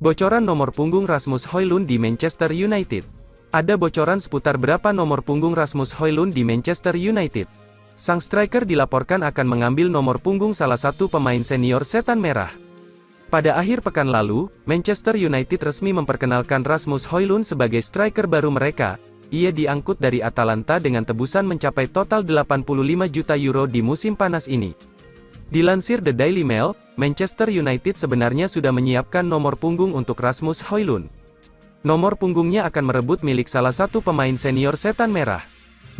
Bocoran nomor punggung Rasmus Højlund di Manchester United. Ada bocoran seputar berapa nomor punggung Rasmus Højlund di Manchester United. Sang striker dilaporkan akan mengambil nomor punggung salah satu pemain senior Setan Merah. Pada akhir pekan lalu, Manchester United resmi memperkenalkan Rasmus Højlund sebagai striker baru mereka. Ia diangkut dari Atalanta dengan tebusan mencapai total 85 juta euro di musim panas ini. Dilansir The Daily Mail, Manchester United sebenarnya sudah menyiapkan nomor punggung untuk Rasmus Højlund. Nomor punggungnya akan merebut milik salah satu pemain senior Setan Merah.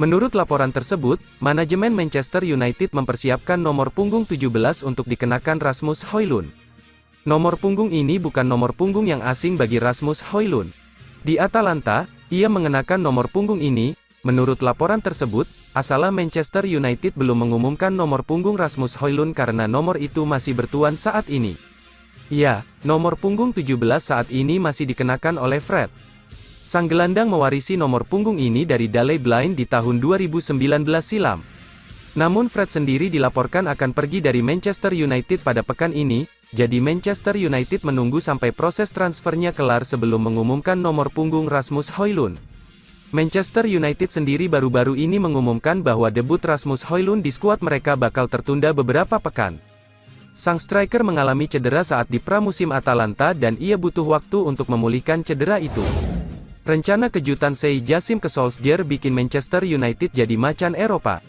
Menurut laporan tersebut, manajemen Manchester United mempersiapkan nomor punggung 17 untuk dikenakan Rasmus Højlund. Nomor punggung ini bukan nomor punggung yang asing bagi Rasmus Højlund. Di Atalanta, ia mengenakan nomor punggung ini. Menurut laporan tersebut, asalnya Manchester United belum mengumumkan nomor punggung Rasmus Højlund karena nomor itu masih bertuan saat ini. Ya, nomor punggung 17 saat ini masih dikenakan oleh Fred. Sang gelandang mewarisi nomor punggung ini dari Daley Blind di tahun 2019 silam. Namun Fred sendiri dilaporkan akan pergi dari Manchester United pada pekan ini, jadi Manchester United menunggu sampai proses transfernya kelar sebelum mengumumkan nomor punggung Rasmus Højlund. Manchester United sendiri baru-baru ini mengumumkan bahwa debut Rasmus Højlund di skuad mereka bakal tertunda beberapa pekan. Sang striker mengalami cedera saat di pramusim Atalanta dan ia butuh waktu untuk memulihkan cedera itu. Rencana kejutan Shay Jassim ke Solskjaer bikin Manchester United jadi macan Eropa.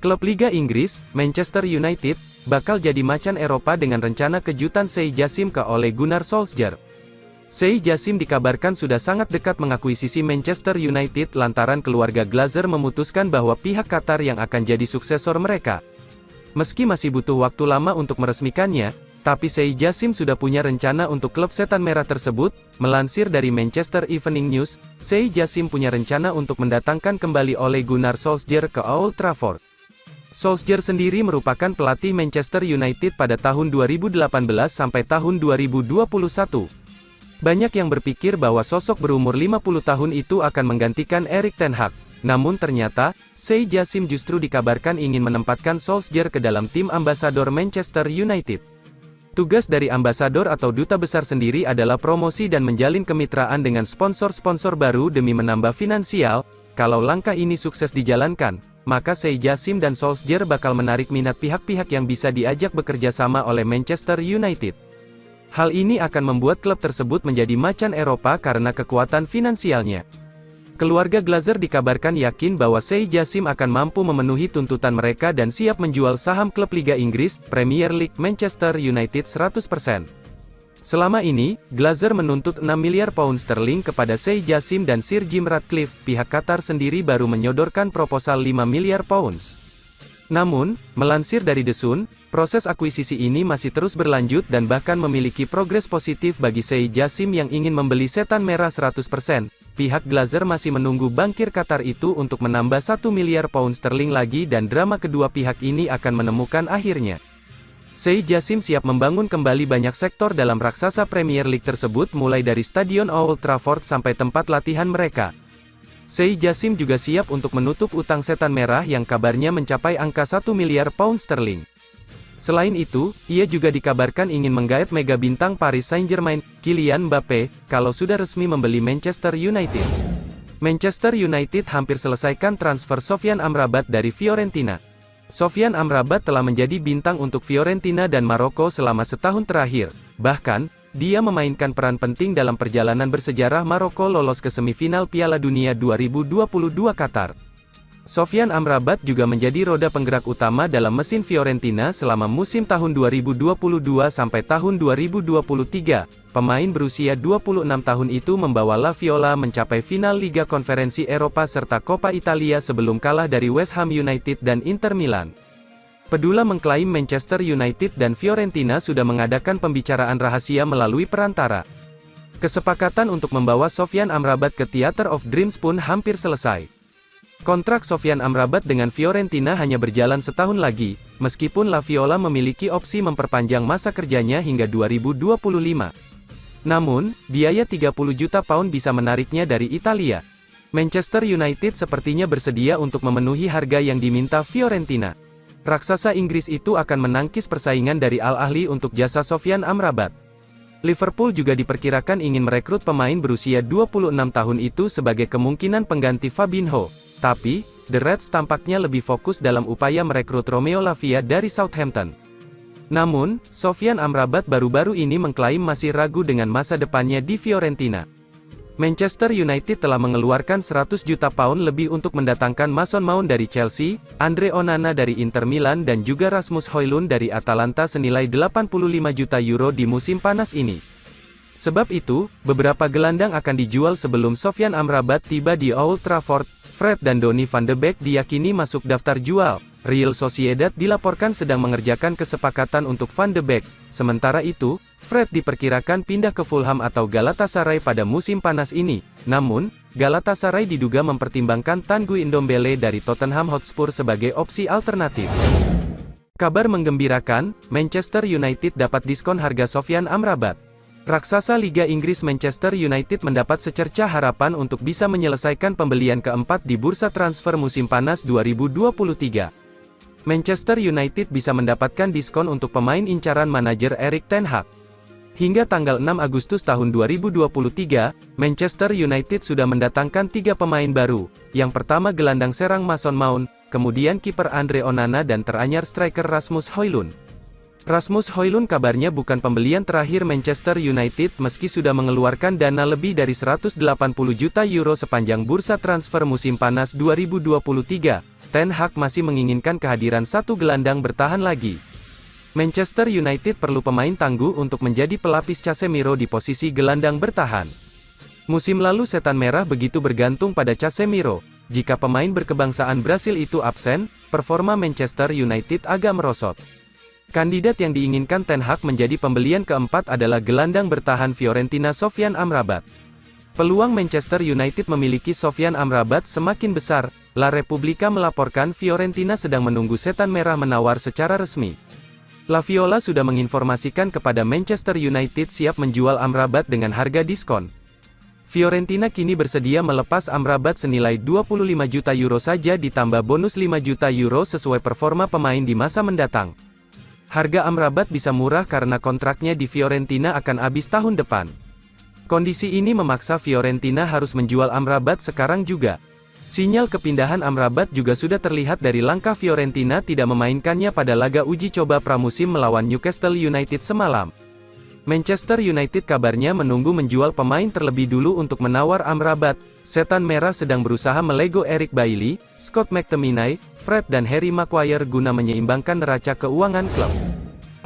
Klub Liga Inggris, Manchester United, bakal jadi macan Eropa dengan rencana kejutan Shay Jassim ke Ole Gunnar Solskjaer. Shay Jassim dikabarkan sudah sangat dekat mengakuisisi Manchester United lantaran keluarga Glazer memutuskan bahwa pihak Qatar yang akan jadi suksesor mereka. Meski masih butuh waktu lama untuk meresmikannya, tapi Shay Jassim sudah punya rencana untuk klub Setan Merah tersebut. Melansir dari Manchester Evening News, Shay Jassim punya rencana untuk mendatangkan kembali Ole Gunnar Solskjaer ke Old Trafford. Solskjaer sendiri merupakan pelatih Manchester United pada tahun 2018 sampai tahun 2021. Banyak yang berpikir bahwa sosok berumur 50 tahun itu akan menggantikan Erik ten Hag. Namun ternyata, Shay Jassim justru dikabarkan ingin menempatkan Solskjaer ke dalam tim ambasador Manchester United. Tugas dari ambasador atau duta besar sendiri adalah promosi dan menjalin kemitraan dengan sponsor-sponsor baru demi menambah finansial. Kalau langkah ini sukses dijalankan, maka Shay Jassim dan Solskjaer bakal menarik minat pihak-pihak yang bisa diajak bekerja sama oleh Manchester United. Hal ini akan membuat klub tersebut menjadi macan Eropa karena kekuatan finansialnya. Keluarga Glazer dikabarkan yakin bahwa Shay Jassim akan mampu memenuhi tuntutan mereka dan siap menjual saham klub Liga Inggris, Premier League Manchester United 100%. Selama ini, Glazer menuntut 6 miliar pound sterling kepada Shay Jassim dan Sir Jim Ratcliffe. Pihak Qatar sendiri baru menyodorkan proposal 5 miliar pounds. Namun, melansir dari The Sun, proses akuisisi ini masih terus berlanjut dan bahkan memiliki progres positif bagi Shay Jassim yang ingin membeli Setan Merah 100%. Pihak Glazer masih menunggu bankir Qatar itu untuk menambah 1 miliar pound sterling lagi dan drama kedua pihak ini akan menemukan akhirnya. Shay Jassim siap membangun kembali banyak sektor dalam raksasa Premier League tersebut mulai dari Stadion Old Trafford sampai tempat latihan mereka. Shay Jassim juga siap untuk menutup utang Setan Merah yang kabarnya mencapai angka 1 miliar pound sterling. Selain itu, ia juga dikabarkan ingin menggait mega bintang Paris Saint-Germain, Kylian Mbappe, kalau sudah resmi membeli Manchester United. Manchester United hampir selesaikan transfer Sofyan Amrabat dari Fiorentina. Sofyan Amrabat telah menjadi bintang untuk Fiorentina dan Maroko selama setahun terakhir. Bahkan, dia memainkan peran penting dalam perjalanan bersejarah Maroko lolos ke semifinal Piala Dunia 2022 Qatar. Sofyan Amrabat juga menjadi roda penggerak utama dalam mesin Fiorentina selama musim tahun 2022 sampai tahun 2023. Pemain berusia 26 tahun itu membawa La Viola mencapai final Liga Konferensi Eropa serta Coppa Italia sebelum kalah dari West Ham United dan Inter Milan. Pedula mengklaim Manchester United dan Fiorentina sudah mengadakan pembicaraan rahasia melalui perantara. Kesepakatan untuk membawa Sofyan Amrabat ke Theatre of Dreams pun hampir selesai. Kontrak Sofyan Amrabat dengan Fiorentina hanya berjalan setahun lagi, meskipun La Viola memiliki opsi memperpanjang masa kerjanya hingga 2025. Namun, biaya 30 juta pound bisa menariknya dari Italia. Manchester United sepertinya bersedia untuk memenuhi harga yang diminta Fiorentina. Raksasa Inggris itu akan menangkis persaingan dari Al Ahly untuk jasa Sofyan Amrabat. Liverpool juga diperkirakan ingin merekrut pemain berusia 26 tahun itu sebagai kemungkinan pengganti Fabinho. Tapi, The Reds tampaknya lebih fokus dalam upaya merekrut Romeo Lavia dari Southampton. Namun, Sofyan Amrabat baru-baru ini mengklaim masih ragu dengan masa depannya di Fiorentina. Manchester United telah mengeluarkan 100 juta pound lebih untuk mendatangkan Mason Mount dari Chelsea, Andre Onana dari Inter Milan dan juga Rasmus Højlund dari Atalanta senilai 85 juta euro di musim panas ini. Sebab itu, beberapa gelandang akan dijual sebelum Sofyan Amrabat tiba di Old Trafford. Fred dan Donny van de Beek diyakini masuk daftar jual. Real Sociedad dilaporkan sedang mengerjakan kesepakatan untuk Van de Beek. Sementara itu, Fred diperkirakan pindah ke Fulham atau Galatasaray pada musim panas ini. Namun, Galatasaray diduga mempertimbangkan Tanguy Ndombele dari Tottenham Hotspur sebagai opsi alternatif. Kabar menggembirakan, Manchester United dapat diskon harga Sofyan Amrabat. Raksasa Liga Inggris Manchester United mendapat secercah harapan untuk bisa menyelesaikan pembelian keempat di bursa transfer musim panas 2023. Manchester United bisa mendapatkan diskon untuk pemain incaran manajer Erik ten Hag. Hingga tanggal 6 Agustus tahun 2023, Manchester United sudah mendatangkan 3 pemain baru. Yang pertama gelandang serang Mason Mount, kemudian kiper Andre Onana dan teranyar striker Rasmus Højlund. Rasmus Højlund kabarnya bukan pembelian terakhir Manchester United meski sudah mengeluarkan dana lebih dari 180 juta euro sepanjang bursa transfer musim panas 2023. Ten Hag masih menginginkan kehadiran satu gelandang bertahan lagi. Manchester United perlu pemain tangguh untuk menjadi pelapis Casemiro di posisi gelandang bertahan. Musim lalu setan merah begitu bergantung pada Casemiro. Jika pemain berkebangsaan Brasil itu absen, performa Manchester United agak merosot. Kandidat yang diinginkan Ten Hag menjadi pembelian keempat adalah gelandang bertahan Fiorentina Sofyan Amrabat. Peluang Manchester United memiliki Sofyan Amrabat semakin besar. La Repubblica melaporkan Fiorentina sedang menunggu setan merah menawar secara resmi. La Viola sudah menginformasikan kepada Manchester United siap menjual Amrabat dengan harga diskon. Fiorentina kini bersedia melepas Amrabat senilai 25 juta euro saja ditambah bonus 5 juta euro sesuai performa pemain di masa mendatang. Harga Amrabat bisa murah karena kontraknya di Fiorentina akan habis tahun depan. Kondisi ini memaksa Fiorentina harus menjual Amrabat sekarang juga. Sinyal kepindahan Amrabat juga sudah terlihat dari langkah Fiorentina tidak memainkannya pada laga uji coba pramusim melawan Newcastle United semalam. Manchester United kabarnya menunggu menjual pemain terlebih dulu untuk menawar Amrabat. Setan merah sedang berusaha melego Eric Bailly, Scott McTominay, Fred dan Harry Maguire guna menyeimbangkan neraca keuangan klub.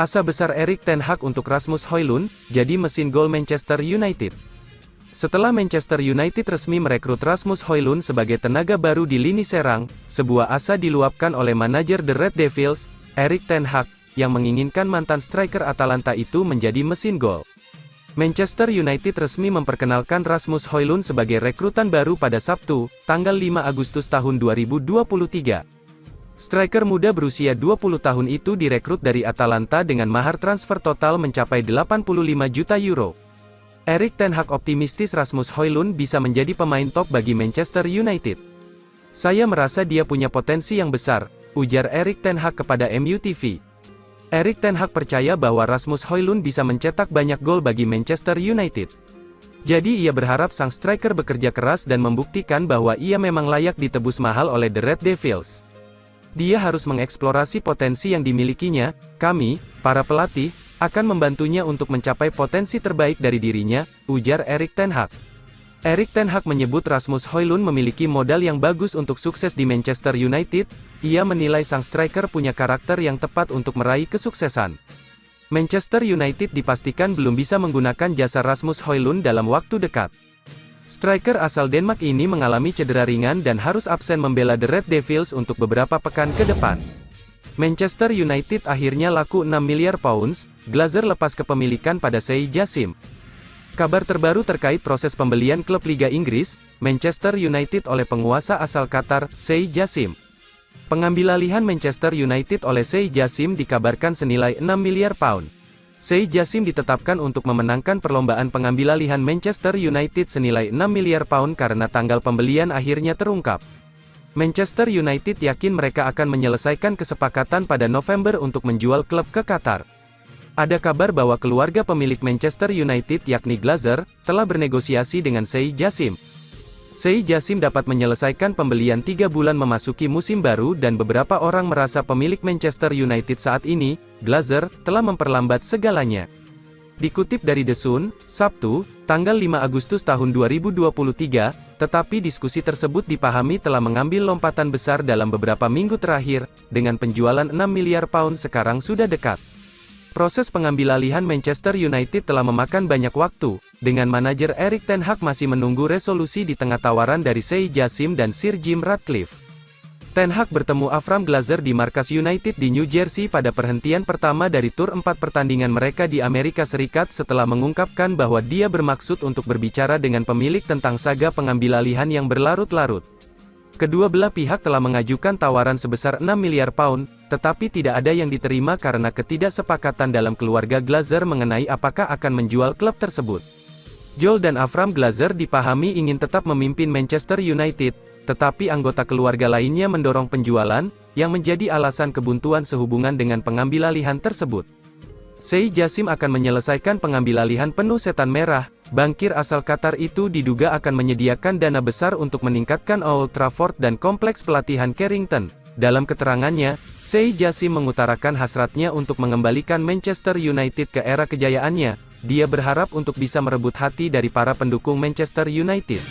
Asa besar Erik ten Hag untuk Rasmus Højlund, jadi mesin gol Manchester United. Setelah Manchester United resmi merekrut Rasmus Højlund sebagai tenaga baru di lini serang, sebuah asa diluapkan oleh manajer The Red Devils, Erik ten Hag, yang menginginkan mantan striker Atalanta itu menjadi mesin gol. Manchester United resmi memperkenalkan Rasmus Højlund sebagai rekrutan baru pada Sabtu, tanggal 5 Agustus tahun 2023. Striker muda berusia 20 tahun itu direkrut dari Atalanta dengan mahar transfer total mencapai 85 juta euro. Erik ten Hag optimistis Rasmus Højlund bisa menjadi pemain top bagi Manchester United. Saya merasa dia punya potensi yang besar, ujar Erik ten Hag kepada MU TV. Erik ten Hag percaya bahwa Rasmus Højlund bisa mencetak banyak gol bagi Manchester United. Jadi ia berharap sang striker bekerja keras dan membuktikan bahwa ia memang layak ditebus mahal oleh The Red Devils. Dia harus mengeksplorasi potensi yang dimilikinya. Kami, para pelatih, akan membantunya untuk mencapai potensi terbaik dari dirinya, ujar Erik ten Hag. Erik ten Hag menyebut Rasmus Højlund memiliki modal yang bagus untuk sukses di Manchester United. Ia menilai sang striker punya karakter yang tepat untuk meraih kesuksesan. Manchester United dipastikan belum bisa menggunakan jasa Rasmus Højlund dalam waktu dekat. Striker asal Denmark ini mengalami cedera ringan dan harus absen membela The Red Devils untuk beberapa pekan ke depan. Manchester United akhirnya laku 6 miliar pounds, Glazer lepas kepemilikan pada Sheikh Jassim. Kabar terbaru terkait proses pembelian klub Liga Inggris, Manchester United oleh penguasa asal Qatar, Sheikh Jassim. Pengambilalihan Manchester United oleh Sheikh Jassim dikabarkan senilai 6 miliar pound. Sheikh Jassim ditetapkan untuk memenangkan perlombaan pengambilalihan Manchester United senilai 6 miliar pound karena tanggal pembelian akhirnya terungkap. Manchester United yakin mereka akan menyelesaikan kesepakatan pada November untuk menjual klub ke Qatar. Ada kabar bahwa keluarga pemilik Manchester United yakni Glazer, telah bernegosiasi dengan Sheikh Jassim. Sheikh Jassim dapat menyelesaikan pembelian 3 bulan memasuki musim baru dan beberapa orang merasa pemilik Manchester United saat ini, Glazer, telah memperlambat segalanya. Dikutip dari The Sun, Sabtu, tanggal 5 Agustus tahun 2023, tetapi diskusi tersebut dipahami telah mengambil lompatan besar dalam beberapa minggu terakhir, dengan penjualan 6 miliar pound sekarang sudah dekat. Proses pengambilalihan Manchester United telah memakan banyak waktu, dengan manajer Erik ten Hag masih menunggu resolusi di tengah tawaran dari Sheikh Jassim dan Sir Jim Ratcliffe. Ten Hag bertemu Avram Glazer di markas United di New Jersey pada perhentian pertama dari tur 4 pertandingan mereka di Amerika Serikat setelah mengungkapkan bahwa dia bermaksud untuk berbicara dengan pemilik tentang saga pengambilalihan yang berlarut-larut. Kedua belah pihak telah mengajukan tawaran sebesar 6 miliar pound, tetapi tidak ada yang diterima karena ketidaksepakatan dalam keluarga Glazer mengenai apakah akan menjual klub tersebut. Joel dan Avram Glazer dipahami ingin tetap memimpin Manchester United, tetapi anggota keluarga lainnya mendorong penjualan, yang menjadi alasan kebuntuan sehubungan dengan pengambilalihan tersebut. Sheikh Jassim akan menyelesaikan pengambilalihan penuh setan merah. Bankir asal Qatar itu diduga akan menyediakan dana besar untuk meningkatkan Old Trafford dan kompleks pelatihan Carrington. Dalam keterangannya, Sheikh Jassim mengutarakan hasratnya untuk mengembalikan Manchester United ke era kejayaannya. Dia berharap untuk bisa merebut hati dari para pendukung Manchester United.